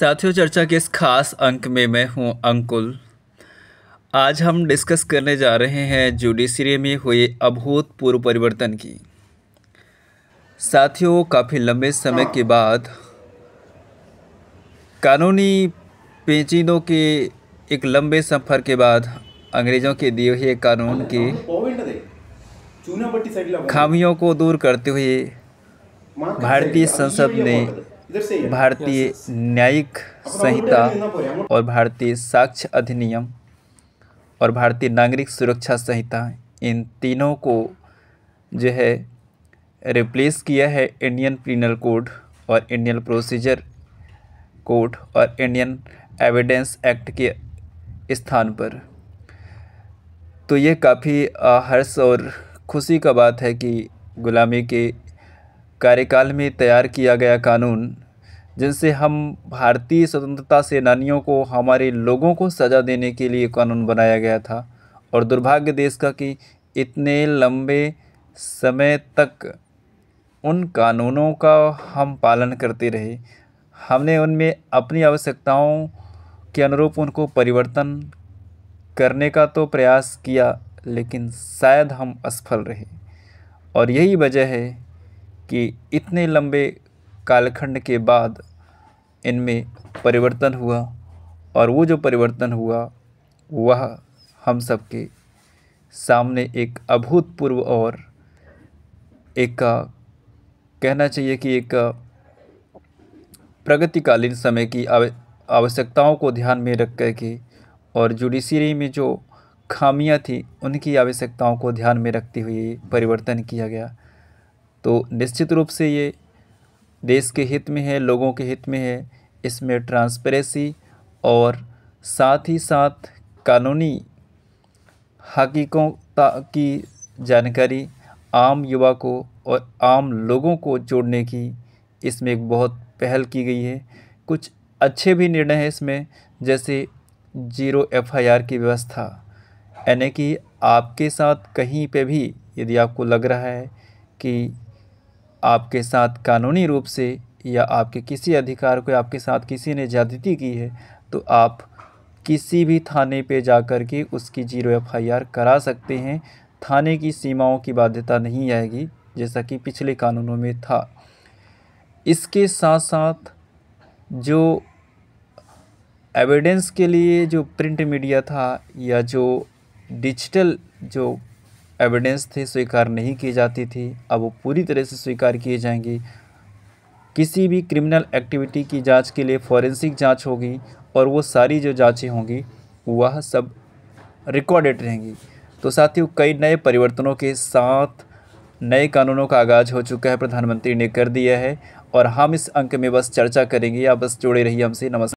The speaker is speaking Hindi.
साथियों, चर्चा के इस खास अंक में मैं हूं अंकुल। आज हम डिस्कस करने जा रहे हैं जुडिशरी में हुए अभूतपूर्व परिवर्तन की। साथियों, काफ़ी लंबे समय के बाद कानूनी पेचीदों के एक लंबे सफ़र के बाद अंग्रेज़ों के दिए हुए कानून की खामियों को दूर करते हुए भारतीय संसद ने भारतीय न्यायिक संहिता और भारतीय साक्ष्य अधिनियम और भारतीय नागरिक सुरक्षा संहिता, इन तीनों को जो है रिप्लेस किया है इंडियन पीनल कोड और इंडियन प्रोसीजर कोड और इंडियन एविडेंस एक्ट के स्थान पर। तो ये काफ़ी हर्ष और खुशी का बात है कि गुलामी के कार्यकाल में तैयार किया गया कानून, जिनसे हम भारतीय स्वतंत्रता सेनानियों को, हमारे लोगों को सज़ा देने के लिए कानून बनाया गया था। और दुर्भाग्य देश का कि इतने लंबे समय तक उन कानूनों का हम पालन करते रहे। हमने उनमें अपनी आवश्यकताओं के अनुरूप उनको परिवर्तन करने का तो प्रयास किया, लेकिन शायद हम असफल रहे। और यही वजह है कि इतने लंबे कालखंड के बाद इनमें परिवर्तन हुआ, और वो जो परिवर्तन हुआ वह हम सबके सामने एक अभूतपूर्व और एक कहना चाहिए कि एक प्रगतिकालीन समय की आवश्यकताओं को ध्यान में रख कर के, और जुडिशरी में जो खामियां थी उनकी आवश्यकताओं को ध्यान में रखते हुए परिवर्तन किया गया। तो निश्चित रूप से ये देश के हित में है, लोगों के हित में है। इसमें ट्रांसपेरेंसी और साथ ही साथ कानूनी हकीकों की जानकारी आम युवा को और आम लोगों को जोड़ने की इसमें एक बहुत पहल की गई है। कुछ अच्छे भी निर्णय हैं इसमें, जैसे 0 FIR की व्यवस्था, यानी कि आपके साथ कहीं पे भी यदि आपको लग रहा है कि आपके साथ कानूनी रूप से या आपके किसी अधिकार को आपके साथ किसी ने ज़्यादती की है, तो आप किसी भी थाने पे जाकर के उसकी 0 FIR करा सकते हैं। थाने की सीमाओं की बाध्यता नहीं आएगी, जैसा कि पिछले कानूनों में था। इसके साथ साथ जो एविडेंस के लिए जो प्रिंट मीडिया था या जो डिजिटल जो एविडेंस थे स्वीकार नहीं की जाती थी, अब वो पूरी तरह से स्वीकार किए जाएंगे। किसी भी क्रिमिनल एक्टिविटी की जांच के लिए फॉरेंसिक जांच होगी, और वो सारी जो जांचें होंगी वह सब रिकॉर्डेड रहेंगी। तो साथियों, कई नए परिवर्तनों के साथ नए कानूनों का आगाज़ हो चुका है, प्रधानमंत्री ने कर दिया है, और हम इस अंक में बस चर्चा करेंगे। आप बस जुड़े रहिए हमसे। नमस्कार।